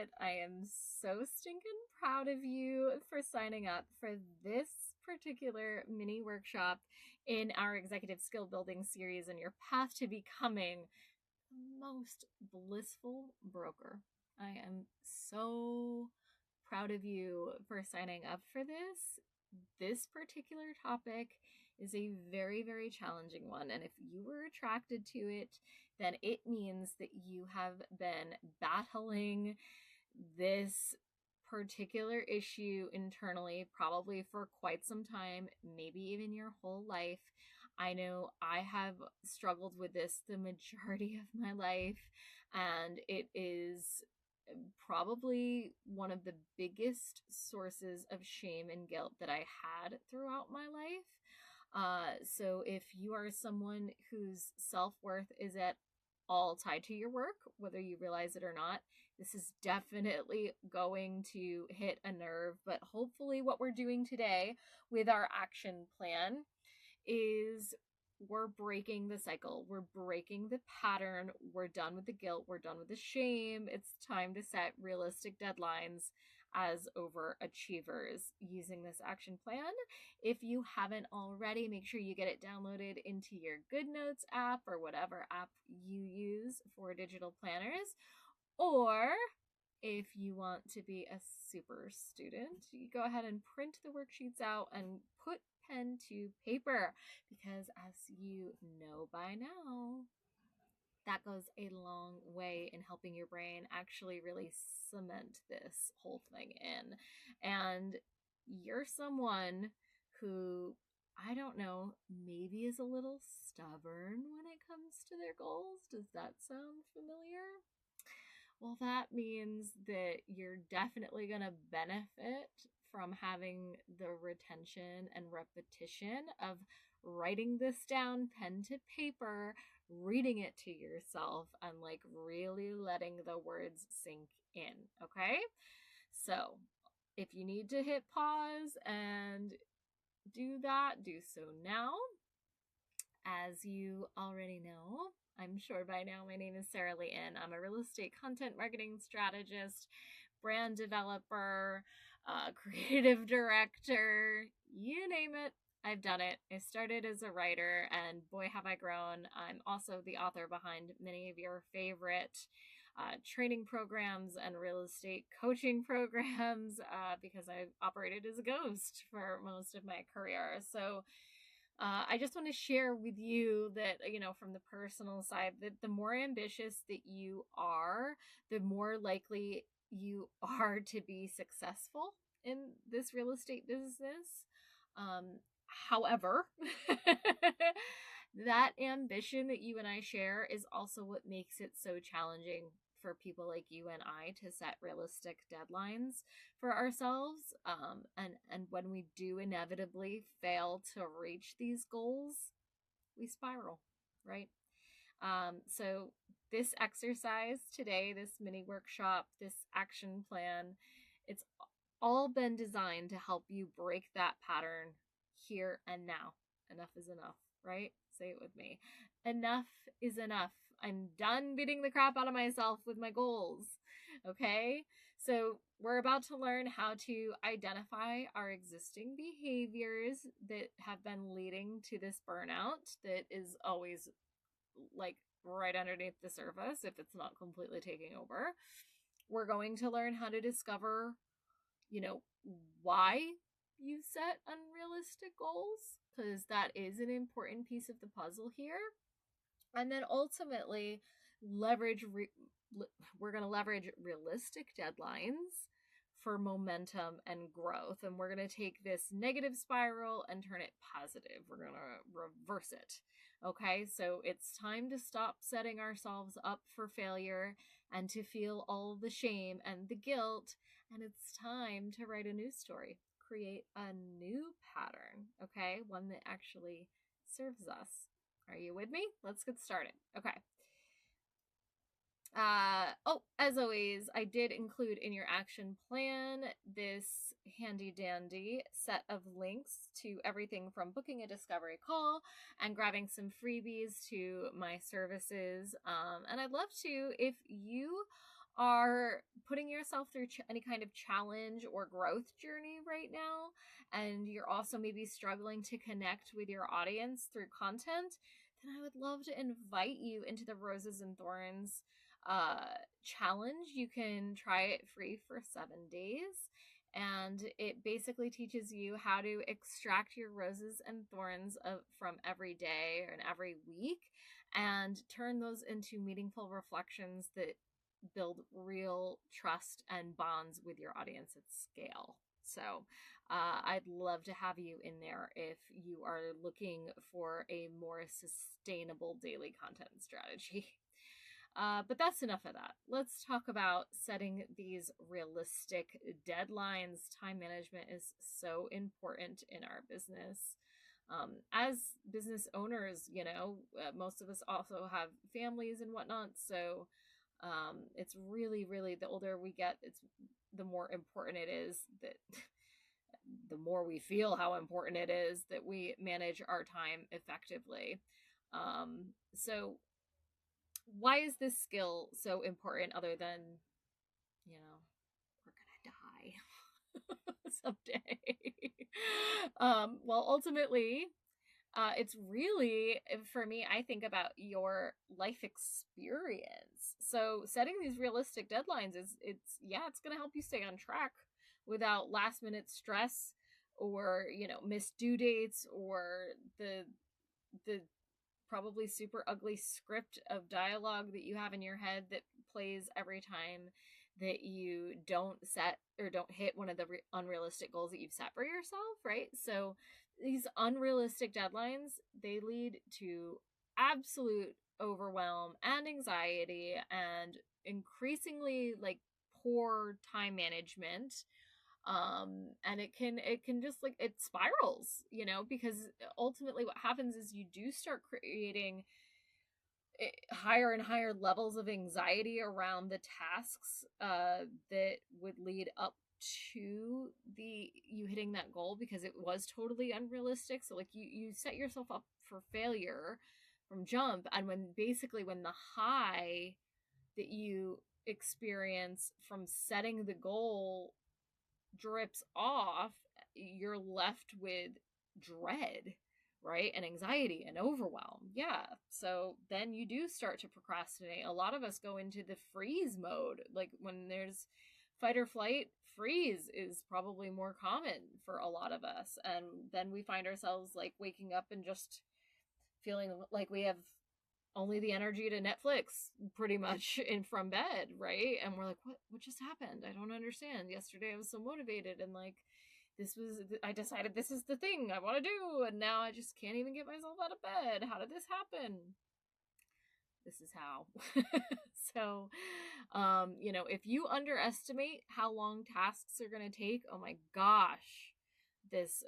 what? I am so stinking proud of you for signing up for this particular mini workshop in our executive skill building series and your path to becoming the most blissful broker. I am so proud of you for signing up for this. This particular topic is a very, very challenging one. And if you were attracted to it, then it means that you have been battling this particular issue internally, probably for quite some time, maybe even your whole life. I know I have struggled with this the majority of my life, and it is probably one of the biggest sources of shame and guilt that I had throughout my life. So if you are someone whose self-worth is at all tied to your work, whether you realize it or not, this is definitely going to hit a nerve. But hopefully what we're doing today with our action plan is we're breaking the cycle. We're breaking the pattern. We're done with the guilt. We're done with the shame. It's time to set realistic deadlines as overachievers using this action plan. If you haven't already, make sure you get it downloaded into your GoodNotes app or whatever app you use for digital planners. Or if you want to be a super student, you go ahead and print the worksheets out and put pen to paper, because as you know by now, that goes a long way in helping your brain actually really cement this whole thing in. And you're someone who, I don't know, maybe is a little stubborn when it comes to their goals. Does that sound familiar? Well, that means that you're definitely going to benefit from having the retention and repetition of writing this down pen to paper, reading it to yourself, and like really letting the words sink in. Okay? So if you need to hit pause and do that, do so now. As you already know, I'm sure by now, my name is Sarah Layton. I'm a real estate content marketing strategist, brand developer, creative director, you name it. I've done it. I started as a writer, and boy, have I grown. I'm also the author behind many of your favorite training programs and real estate coaching programs because I've operated as a ghost for most of my career. So I just want to share with you that, from the personal side, that the more ambitious that you are, the more likely you are to be successful in this real estate business. However, that ambition that you and I share is also what makes it so challenging for people like you and I to set realistic deadlines for ourselves. And when we do inevitably fail to reach these goals, we spiral, right? So this exercise today, this mini workshop, this action plan, it's all been designed to help you break that pattern here and now. Enough is enough, right? Say it with me. Enough is enough. I'm done beating the crap out of myself with my goals. Okay? So we're about to learn how to identify our existing behaviors that have been leading to this burnout that is always like right underneath the surface if it's not completely taking over. We're going to learn how to discover, why you set unrealistic goals, because that is an important piece of the puzzle here. And then ultimately we're going to leverage realistic deadlines for momentum and growth. And we're going to take this negative spiral and turn it positive. We're going to reverse it. Okay, so it's time to stop setting ourselves up for failure and to feel all the shame and the guilt. And it's time to write a new story, create a new pattern, okay? One that actually serves us. Are you with me? Let's get started. Okay. As always, I did include in your action plan this handy dandy set of links to everything from booking a discovery call and grabbing some freebies to my services. And I'd love to, if you are putting yourself through any kind of challenge or growth journey right now, and you're also maybe struggling to connect with your audience through content, then I would love to invite you into the Roses and Thorns challenge. You can try it free for 7 days. And it basically teaches you how to extract your roses and thorns from every day and every week and turn those into meaningful reflections that build real trust and bonds with your audience at scale. So I'd love to have you in there if you are looking for a more sustainable daily content strategy. But that's enough of that. Let's talk about setting these realistic deadlines. Time management is so important in our business. As business owners, most of us also have families and whatnot. So it's really, really, the older we get, the more important it is that the more we feel how important it is that we manage our time effectively. So why is this skill so important other than, we're gonna die someday? Well, ultimately, it's really, for me, I think about your life experience. So setting these realistic deadlines it's going to help you stay on track without last minute stress or, missed due dates or the probably super ugly script of dialogue that you have in your head that plays every time that you don't set or don't hit one of the unrealistic goals that you've set for yourself, right? So these unrealistic deadlines, they lead to absolute overwhelm and anxiety and increasingly like poor time management. And it can just like, it spirals, because ultimately what happens is you do start creating higher and higher levels of anxiety around the tasks that would lead up to you hitting that goal, because it was totally unrealistic. So like you set yourself up for failure from jump, and when the high that you experience from setting the goal drips off, you're left with dread, right? And anxiety and overwhelm. Yeah. So then you do start to procrastinate. A lot of us go into the freeze mode. Like when there's fight or flight, freeze is probably more common for a lot of us. And then we find ourselves like waking up and just feeling like we have only the energy to Netflix pretty much in from bed, right? And we're like, what just happened? I don't understand. Yesterday I was so motivated and like I decided this is the thing I want to do, and now I just can't even get myself out of bed. How did this happen? This is how. So, if you underestimate how long tasks are going to take, oh my gosh,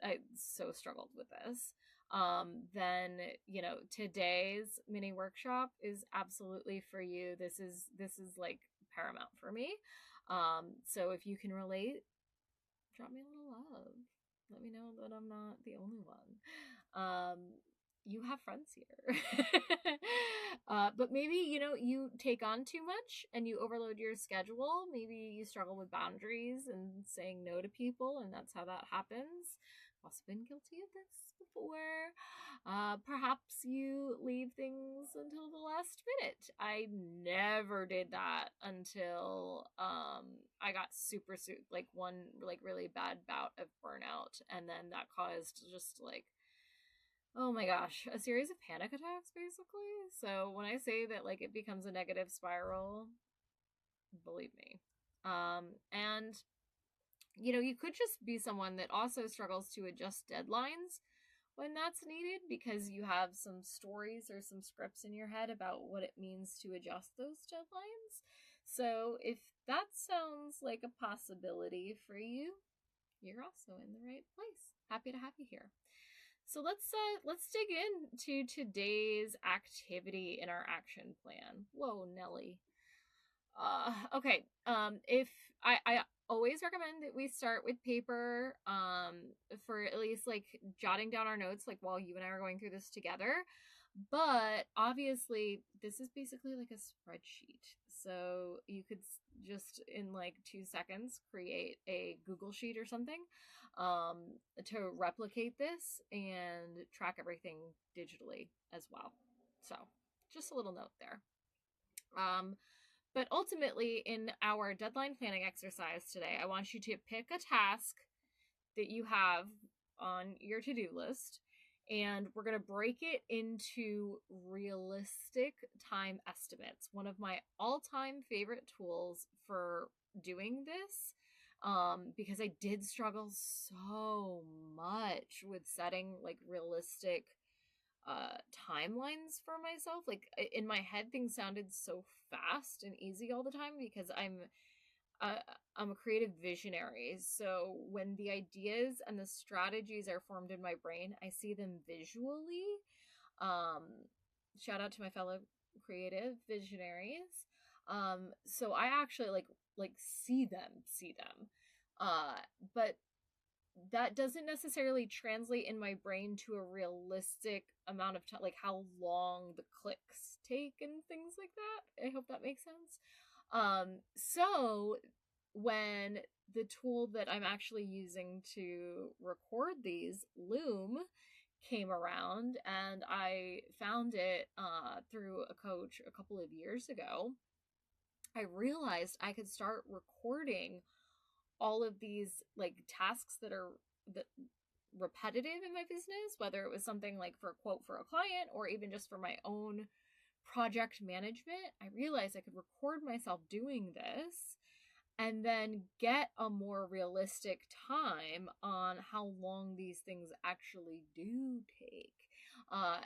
I so struggled with this. Then, today's mini workshop is absolutely for you. This is like paramount for me. So if you can relate, drop me a little love. Let me know that I'm not the only one. You have friends here. But maybe, you take on too much and you overload your schedule. Maybe you struggle with boundaries and saying no to people, and that's how that happens. I've also been guilty of this before. Perhaps you leave things until the last minute. I never did that until I got super like one like really bad bout of burnout, and then that caused just like, oh my gosh, a series of panic attacks basically. So when I say that like it becomes a negative spiral, believe me. And you could just be someone that also struggles to adjust deadlines when that's needed, because you have some stories or some scripts in your head about what it means to adjust those deadlines. So if that sounds like a possibility for you, you're also in the right place. Happy to have you here. So let's dig into today's activity in our action plan. Whoa, Nelly. Okay. If I always recommend that we start with paper, for at least like jotting down our notes, like while you and I are going through this together. But obviously, this is basically like a spreadsheet. So you could just in like 2 seconds create a Google Sheet or something to replicate this and track everything digitally as well. So just a little note there. But ultimately, in our deadline planning exercise today, I want you to pick a task that you have on your to do list, and we're going to break it into realistic time estimates. One of my all time favorite tools for doing this, because I did struggle so much with setting like realistic timelines for myself. Like in my head, things sounded so fast and easy all the time because uh, I'm a creative visionary. So when the ideas and the strategies are formed in my brain, I see them visually. Um, Shout out to my fellow creative visionaries. So I actually like see them. Uh, but that doesn't necessarily translate in my brain to a realistic amount of time, like how long the clicks take and things like that. I hope that makes sense. So when the tool that I'm actually using to record these, Loom, came around, and I found it through a coach a couple of years ago, I realized I could start recording all of these like tasks that are that repetitive in my business, whether it was something like for a quote for a client or even just for my own project management. I realized I could record myself doing this and then get a more realistic time on how long these things actually do take.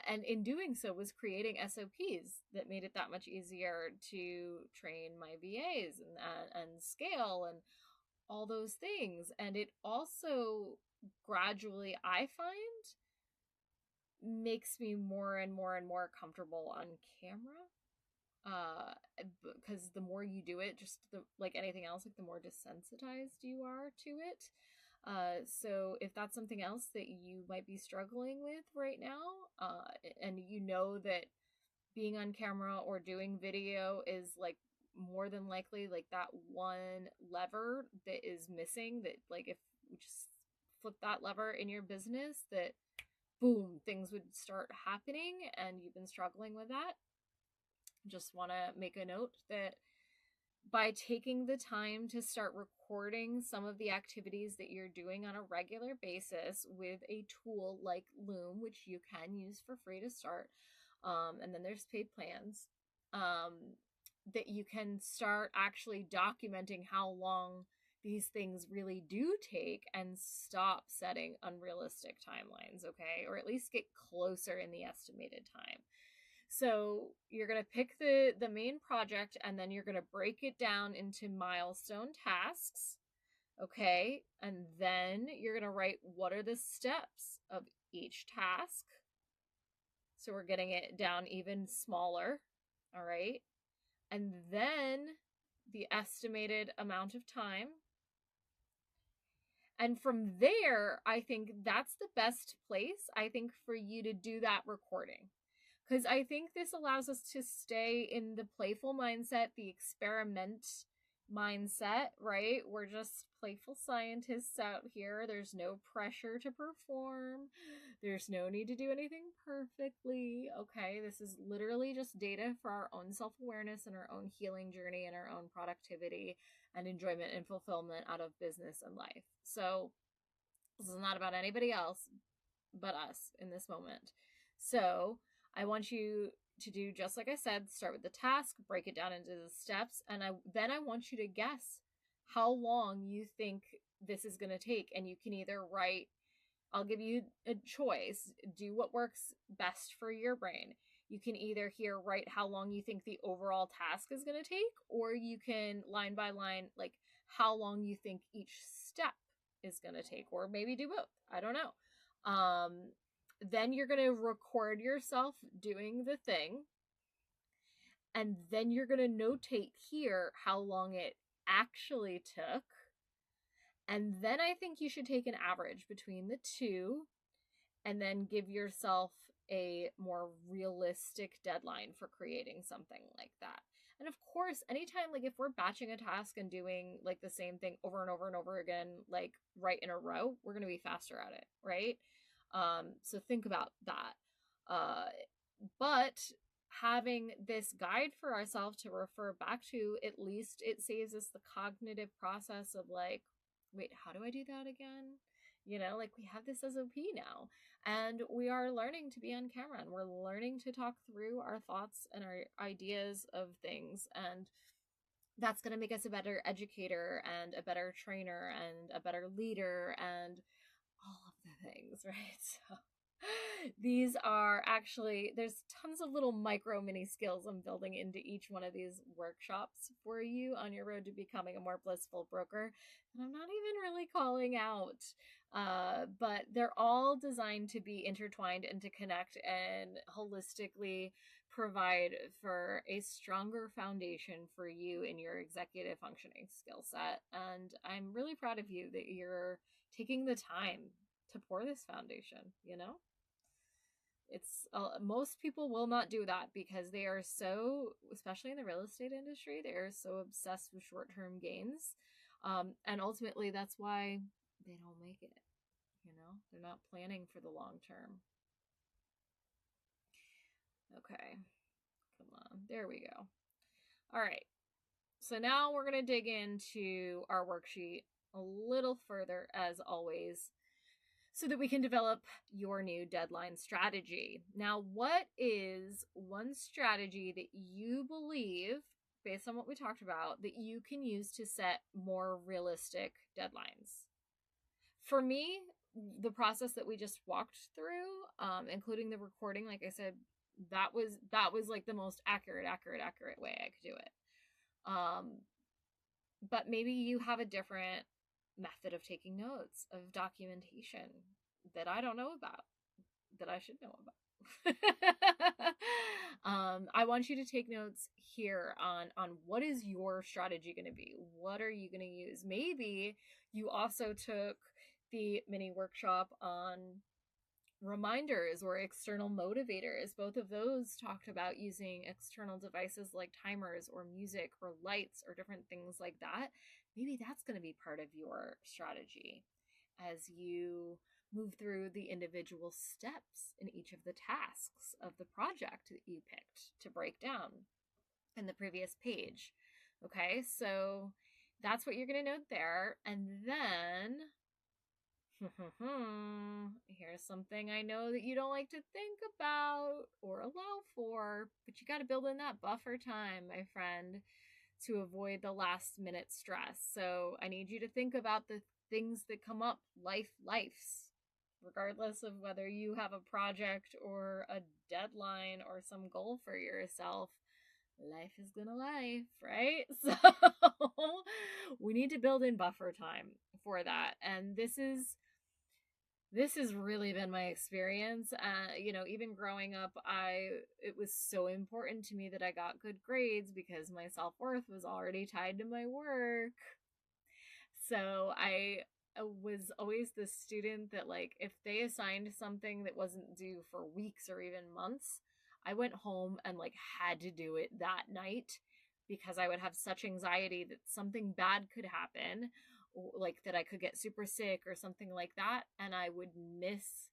And in doing so was creating SOPs that made it that much easier to train my VAs and scale and all those things. And it also gradually, I find, makes me more and more and more comfortable on camera. Because the more you do it, just like anything else, like the more desensitized you are to it. So if that's something else that you might be struggling with right now, and you know that being on camera or doing video is like more than likely like that one lever that is missing, that like if you just flip that lever in your business, that boom, things would start happening, and you've been struggling with that, just want to make a note that by taking the time to start recording some of the activities that you're doing on a regular basis with a tool like Loom, which you can use for free to start, and then there's paid plans, that you can start actually documenting how long these things really do take and stop setting unrealistic timelines, okay? Or at least get closer in the estimated time. So you're going to pick the main project, and then you're going to break it down into milestone tasks, okay? And then you're going to write what are the steps of each task. So we're getting it down even smaller, all right? And then the estimated amount of time. And from there, I think that's the best place, I think, for you to do that recording. Because I think this allows us to stay in the playful mindset, the experiment mindset, right? We're just playful scientists out here. There's no pressure to perform. There's no need to do anything perfectly, okay? This is literally just data for our own self-awareness and our own healing journey and our own productivity and enjoyment and fulfillment out of business and life. So this is not about anybody else but us in this moment. So I want you to do just like I said, start with the task, break it down into the steps, and then I want you to guess how long you think this is going to take. And you can either write, I'll give you a choice, do what works best for your brain. You can either here write how long you think the overall task is going to take, or you can line by line, like how long you think each step is going to take, or maybe do both. I don't know. Then you're going to record yourself doing the thing. And then you're going to notate here how long it actually took. And then I think you should take an average between the two and then give yourself a more realistic deadline for creating something like that. And of course, anytime, like, if we're batching a task and doing like the same thing over and over and over again, like right in a row, we're going to be faster at it, right? So think about that. But having this guide for ourselves to refer back to, at least it saves us the cognitive process of like, wait, how do I do that again? You know, like, we have this SOP now, and we are learning to be on camera, and we're learning to talk through our thoughts and our ideas of things. And that's going to make us a better educator and a better trainer and a better leader and all of the things, right? So these are actually, there's tons of little micro mini skills I'm building into each one of these workshops for you on your road to becoming a more blissful broker. And I'm not even really calling out, but they're all designed to be intertwined and to connect and holistically provide for a stronger foundation for you in your executive functioning skill set. And I'm really proud of you that you're taking the time to pour this foundation, you know? It's most people will not do that because they are so, especially in the real estate industry, they are so obsessed with short-term gains. And ultimately that's why they don't make it. You know, they're not planning for the long term. Okay, come on, there we go. All right, so now we're going to dig into our worksheet a little further, as always, so that we can develop your new deadline strategy. Now, what is one strategy that you believe, based on what we talked about, that you can use to set more realistic deadlines? For me, the process that we just walked through, including the recording, like I said, that was like the most accurate way I could do it. But maybe you have a different method of taking notes, of documentation that I don't know about, that I should know about. I want you to take notes here on what is your strategy going to be? What are you going to use? Maybe you also took the mini workshop on reminders or external motivators. Both of those talked about using external devices like timers or music or lights or different things like that. Maybe that's going to be part of your strategy as you move through the individual steps in each of the tasks of the project that you picked to break down in the previous page. Okay, so that's what you're going to note there. And then here's something I know that you don't like to think about or allow for, but you got to build in that buffer time, my friend, to avoid the last minute stress. So I need you to think about the things that come up, lifes, regardless of whether you have a project or a deadline or some goal for yourself. Life is gonna life, right? So we need to build in buffer time for that. And this has really been my experience. You know, even growing up, it was so important to me that I got good grades because my self-worth was already tied to my work. So I was always the student that, like, if they assigned something that wasn't due for weeks or even months, I went home and like had to do it that night because I would have such anxiety that something bad could happen, like that I could get super sick or something like that, and I would miss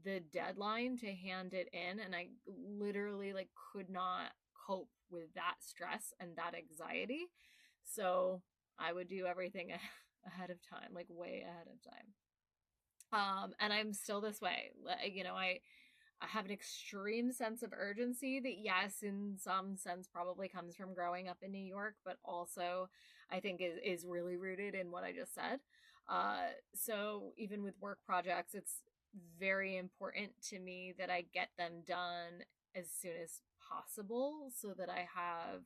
the deadline to hand it in, and I literally like could not cope with that stress and that anxiety. So I would do everything ahead of time, like way ahead of time. And I'm still this way. You know, I have an extreme sense of urgency that, yes, in some sense probably comes from growing up in New York, but also I think is really rooted in what I just said. So even with work projects, it's very important to me that I get them done as soon as possible so that I have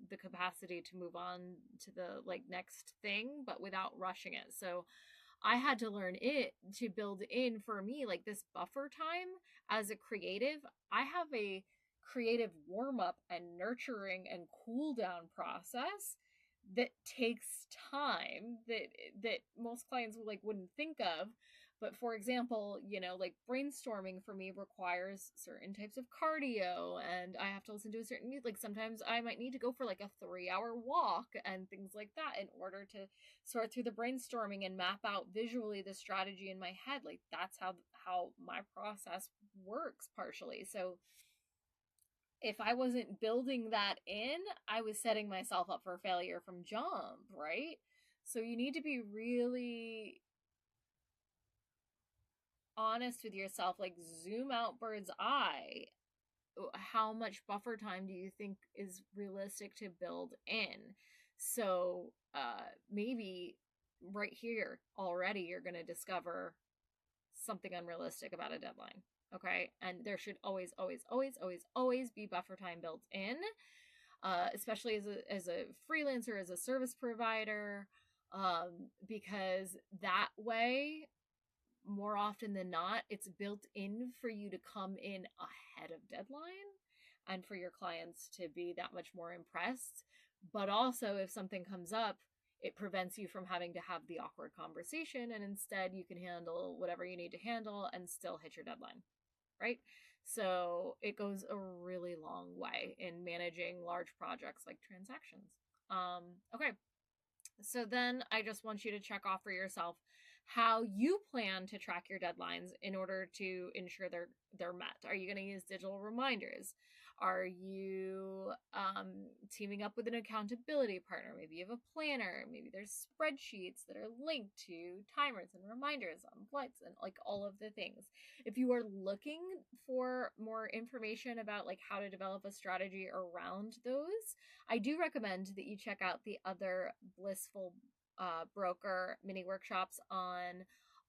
the capacity to move on to the like next thing, but without rushing it. So I had to learn it to build in for me like this buffer time as a creative. I have a creative warm up and nurturing and cool down process that takes time that most clients like wouldn't think of, But for example, like brainstorming for me requires certain types of cardio, and I have to listen to a certain music. Like sometimes I might need to go for like a 3-hour walk and things like that in order to sort through the brainstorming and map out visually the strategy in my head. Like that's how my process works partially. So if I wasn't building that in, I was setting myself up for failure from jump, right? So you need to be really honest with yourself, like zoom out bird's eye. How much buffer time do you think is realistic to build in? So maybe right here already you're going to discover something unrealistic about a deadline. Okay. And there should always be buffer time built in, especially as a freelancer, as a service provider, because that way, more often than not, it's built in for you to come in ahead of deadline and for your clients to be that much more impressed. But also, if something comes up, it prevents you from having to have the awkward conversation, and instead you can handle whatever you need to handle and still hit your deadline, right? So it goes a really long way in managing large projects like transactions. Okay, so then I just want you to check off for yourself how you plan to track your deadlines in order to ensure they're met. Are you going to use digital reminders? Are you teaming up with an accountability partner? Maybe you have a planner. Maybe there's spreadsheets that are linked to timers and reminders on flights and like all of the things. If you are looking for more information about like how to develop a strategy around those, I do recommend that you check out the other Blissful Broker mini workshops on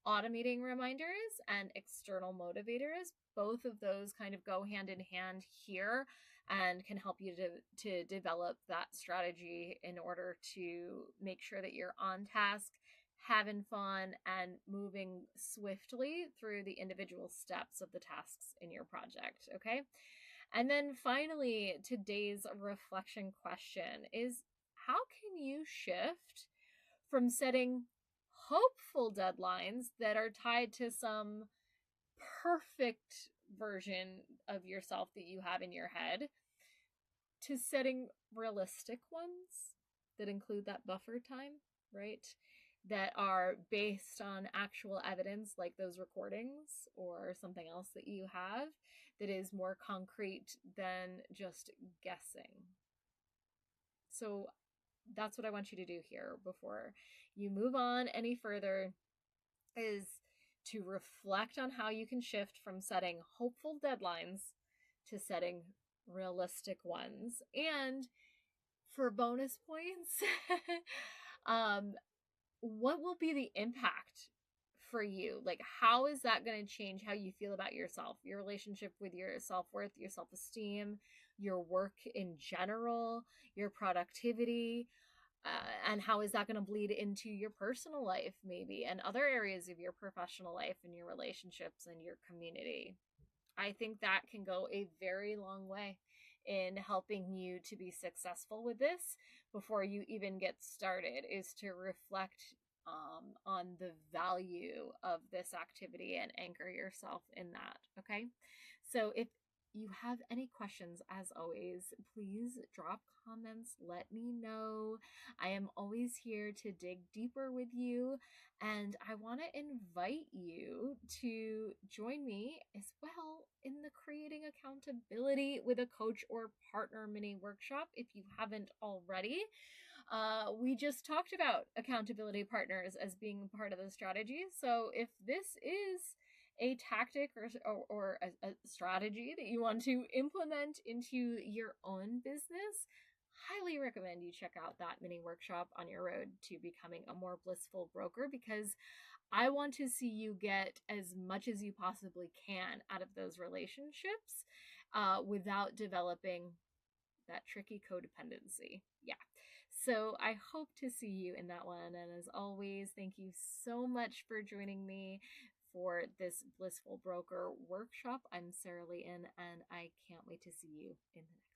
automating reminders and external motivators. Both of those kind of go hand in hand here and can help you to develop that strategy in order to make sure that you're on task, having fun, and moving swiftly through the individual steps of the tasks in your project. Okay. And then finally, today's reflection question is, how can you shift from setting hopeful deadlines that are tied to some perfect version of yourself that you have in your head to setting realistic ones that include that buffer time, right? That are based on actual evidence, like those recordings or something else that you have that is more concrete than just guessing. So that's what I want you to do here before you move on any further, is to reflect on how you can shift from setting hopeful deadlines to setting realistic ones. And for bonus points, what will be the impact for you? Like, how is that going to change how you feel about yourself, your relationship with your self-worth, your self-esteem, your work in general, your productivity? And how is that going to bleed into your personal life, maybe, and other areas of your professional life and your relationships and your community? I think that can go a very long way in helping you to be successful with this before you even get started, is to reflect on the value of this activity and anchor yourself in that. Okay. So if you have any questions, as always, please drop comments. Let me know. I am always here to dig deeper with you. And I want to invite you to join me as well in the Creating Accountability with a Coach or Partner mini workshop if you haven't already. We just talked about accountability partners as being part of the strategy. So if this is a tactic or a strategy that you want to implement into your own business, highly recommend you check out that mini workshop on your road to becoming a more blissful broker, because I want to see you get as much as you possibly can out of those relationships without developing that tricky codependency. Yeah. So I hope to see you in that one. And as always, thank you so much for joining me for this Blissful Broker workshop. I'm Sarah Layton, and I can't wait to see you in the next